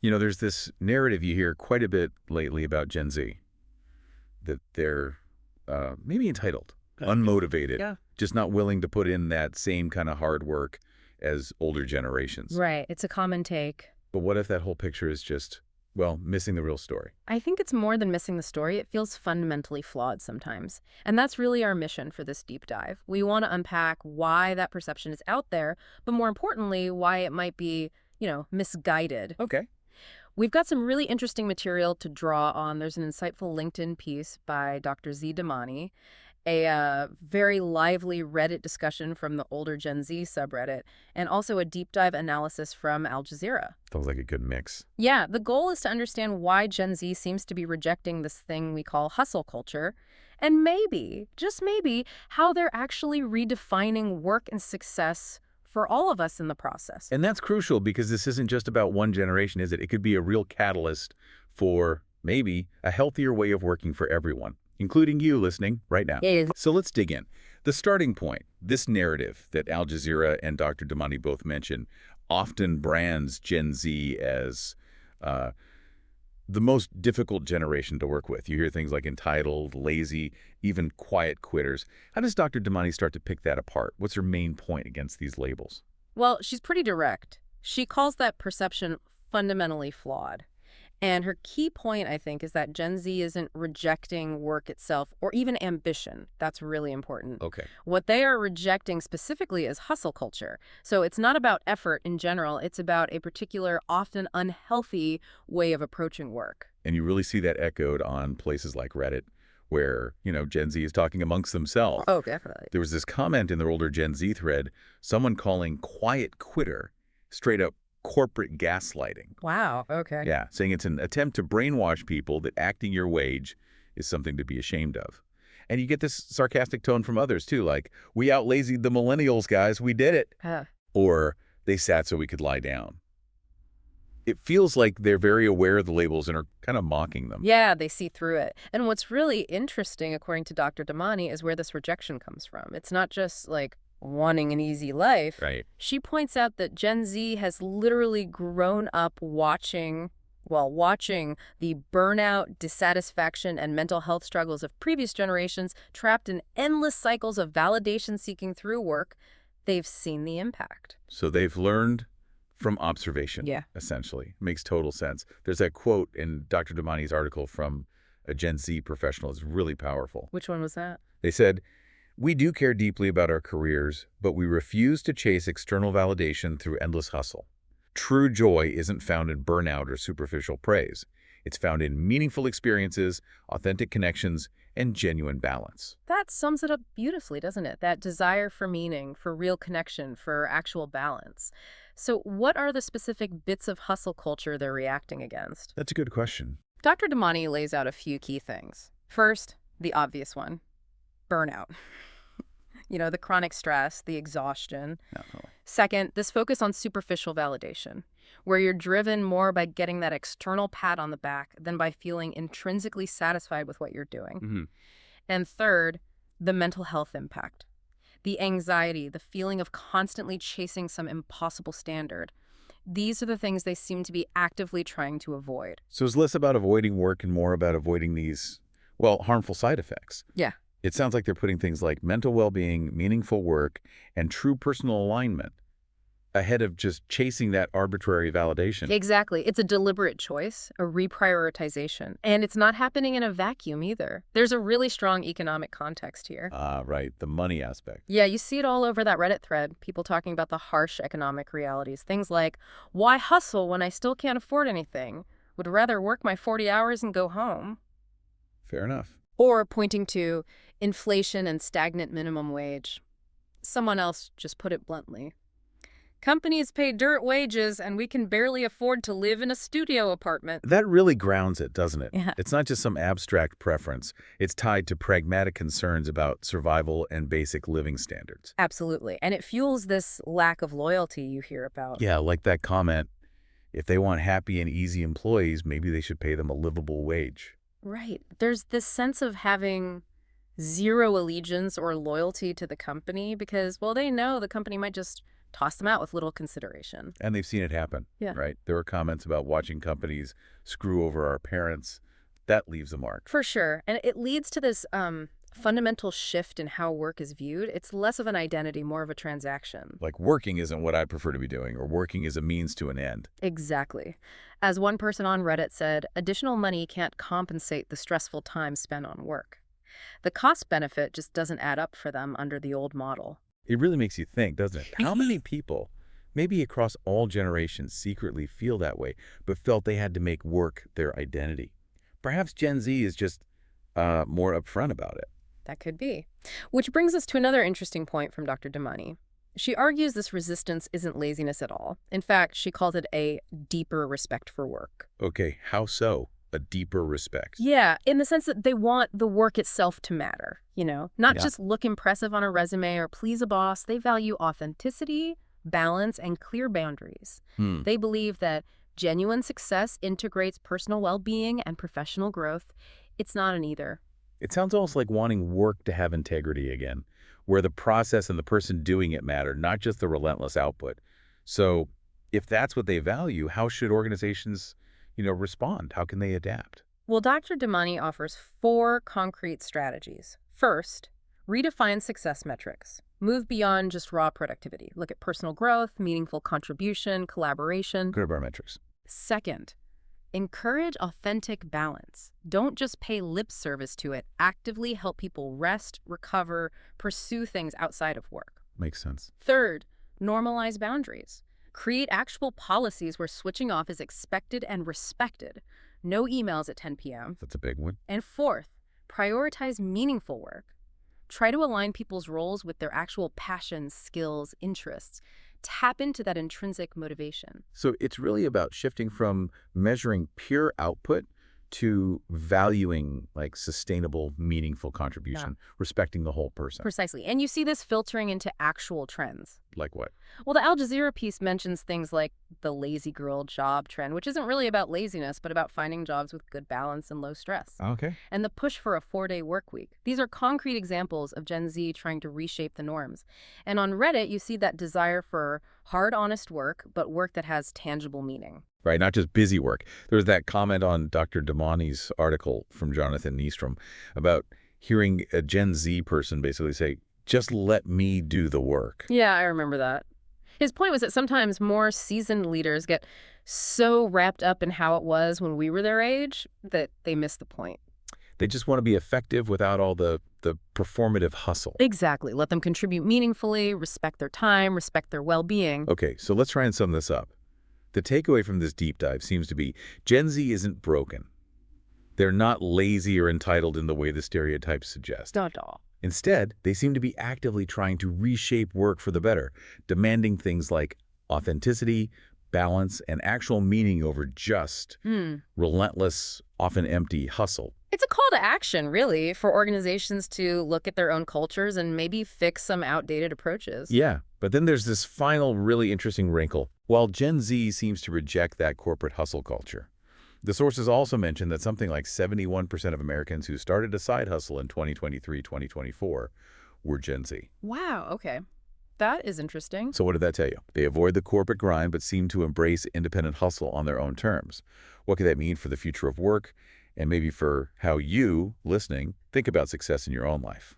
There's this narrative you hear quite a bit lately about Gen Z, that they're maybe entitled, unmotivated, Yeah. just not willing to put in that same kind of hard work as older generations. Right. It's a common take. But what if that whole picture is just, well, missing the real story? I think it's more than missing the story. It feels fundamentally flawed sometimes. And that's really our mission for this deep dive. We want to unpack why that perception is out there, but more importantly, why it might be, misguided. Okay. We've got some really interesting material to draw on. There's an insightful LinkedIn piece by Dr. Z. Damani, a very lively Reddit discussion from the older Gen Z subreddit, and also a deep dive analysis from Al Jazeera. Sounds like a good mix. Yeah, the goal is to understand why Gen Z seems to be rejecting this thing we call hustle culture, and maybe, just maybe, how they're actually redefining work and success for all of us in the process. And that's crucial because this isn't just about one generation, is it? It could be a real catalyst for maybe a healthier way of working for everyone, including you listening right now. Yeah. So let's dig in. The starting point, this narrative that Al Jazeera and Dr. Damani both mention, often brands Gen Z as the most difficult generation to work with. You hear things like entitled, lazy, even quiet quitters. How does Dr. Damani start to pick that apart? What's her main point against these labels? Well, she's pretty direct. She calls that perception fundamentally flawed. And her key point, I think, is that Gen Z isn't rejecting work itself or even ambition. That's really important. Okay. What they are rejecting specifically is hustle culture. So it's not about effort in general. It's about a particular, often unhealthy way of approaching work. And you really see that echoed on places like Reddit, where, Gen Z is talking amongst themselves. Oh, definitely. There was this comment in the older Gen Z thread, someone calling quiet quitter straight up corporate gaslighting. Wow. Okay. Yeah, saying it's an attempt to brainwash people that acting your wage is something to be ashamed of. And you get this sarcastic tone from others, too, like, we outlazied the millennials, guys, we did it. Or, they sat so we could lie down. It feels like they're very aware of the labels and are kind of mocking them. Yeah, they see through it. And what's really interesting, according to Dr. Damani, is where this rejection comes from. It's not just like wanting an easy life. Right. She points out that Gen Z has literally grown up watching the burnout, dissatisfaction, and mental health struggles of previous generations, trapped in endless cycles of validation seeking through work. They've seen the impact. So they've learned from observation, Yeah. essentially. Makes total sense. There's that quote in Dr. Damani's article from a Gen Z professional. It's really powerful. Which one was that? They said, "We do care deeply about our careers, but we refuse to chase external validation through endless hustle. True joy isn't found in burnout or superficial praise. It's found in meaningful experiences, authentic connections, and genuine balance." That sums it up beautifully, doesn't it? That desire for meaning, for real connection, for actual balance. So what are the specific bits of hustle culture they're reacting against? That's a good question. Dr. Damani lays out a few key things. First, the obvious one, burnout. The chronic stress, the exhaustion. Definitely. Second, this focus on superficial validation, where you're driven more by getting that external pat on the back than by feeling intrinsically satisfied with what you're doing. Mm-hmm. And third, the mental health impact, the anxiety, the feeling of constantly chasing some impossible standard. These are the things they seem to be actively trying to avoid. So it's less about avoiding work and more about avoiding these, harmful side effects. Yeah. It sounds like they're putting things like mental well-being, meaningful work, and true personal alignment ahead of just chasing that arbitrary validation. Exactly. It's a deliberate choice, a reprioritization. And it's not happening in a vacuum either. There's a really strong economic context here. Right. The money aspect. Yeah, you see it all over that Reddit thread, people talking about the harsh economic realities. Things like, why hustle when I still can't afford anything? Would rather work my 40 hours and go home. Fair enough. Or pointing to inflation and stagnant minimum wage. Someone else just put it bluntly. Companies pay dirt wages, and we can barely afford to live in a studio apartment. That really grounds it, doesn't it? Yeah. It's not just some abstract preference. It's tied to pragmatic concerns about survival and basic living standards. Absolutely. And it fuels this lack of loyalty you hear about. Yeah, like that comment, if they want happy and easy employees, maybe they should pay them a livable wage. Right. There's this sense of having zero allegiance or loyalty to the company because, they know the company might just toss them out with little consideration. And they've seen it happen, Yeah. right? There were comments about watching companies screw over our parents. That leaves a mark. For sure. And it leads to this fundamental shift in how work is viewed. It's less of an identity, more of a transaction. Like working isn't what I prefer to be doing, or working is a means to an end. Exactly. As one person on Reddit said, additional money can't compensate the stressful time spent on work. The cost benefit just doesn't add up for them under the old model. It really makes you think, doesn't it? How many people, maybe across all generations, secretly feel that way, but felt they had to make work their identity? Perhaps Gen Z is just more upfront about it. That could be. Which brings us to another interesting point from Dr. Damani. She argues this resistance isn't laziness at all. In fact, she calls it a deeper respect for work. Okay, how so? A deeper respect. Yeah, in the sense that they want the work itself to matter, not Yeah. just look impressive on a resume or please a boss. They value authenticity, balance, and clear boundaries. They believe that genuine success integrates personal well-being and professional growth. It's not an either. It sounds almost like wanting work to have integrity again, where the process and the person doing it matter, not just the relentless output. So if that's what they value, how should organizations, respond? How can they adapt? Well, Dr. Damani offers 4 concrete strategies. First, redefine success metrics. Move beyond just raw productivity. Look at personal growth, meaningful contribution, collaboration. Good barometrics. Second, encourage authentic balance. Don't just pay lip service to it. Actively help people rest, recover, pursue things outside of work. Makes sense. Third, normalize boundaries. Create actual policies where switching off is expected and respected. No emails at 10 p.m. That's a big one. And fourth, prioritize meaningful work. Try to align people's roles with their actual passions, skills, interests. Tap into that intrinsic motivation. So it's really about shifting from measuring pure output to valuing sustainable, meaningful contribution, respecting the whole person. Precisely. And you see this filtering into actual trends. Like what? Well, the Al Jazeera piece mentions things like the lazy girl job trend, which isn't really about laziness, but about finding jobs with good balance and low stress. Okay. And the push for a 4-day work week. These are concrete examples of Gen Z trying to reshape the norms. And on Reddit, you see that desire for hard, honest work, but work that has tangible meaning. Right, not just busy work. There was that comment on Dr. Damani's article from Jonathan Nystrom about hearing a Gen Z person basically say, just let me do the work. Yeah, I remember that. His point was that sometimes more seasoned leaders get so wrapped up in how it was when we were their age that they miss the point. They just want to be effective without all the performative hustle. Exactly. Let them contribute meaningfully, respect their time, respect their well-being. Okay, so let's try and sum this up. The takeaway from this deep dive seems to be Gen Z isn't broken. They're not lazy or entitled in the way the stereotypes suggest. Not at all. Instead, they seem to be actively trying to reshape work for the better, demanding things like authenticity, balance, and actual meaning over just relentless, often empty hustle. It's a call to action, really, for organizations to look at their own cultures and maybe fix some outdated approaches. Yeah, but then there's this final really interesting wrinkle. While Gen Z seems to reject that corporate hustle culture, the sources also mention that something like 71% of Americans who started a side hustle in 2023-2024 were Gen Z. Wow, okay. That is interesting. So what did that tell you? They avoid the corporate grind but seem to embrace independent hustle on their own terms. What could that mean for the future of work and maybe for how you, listening, think about success in your own life?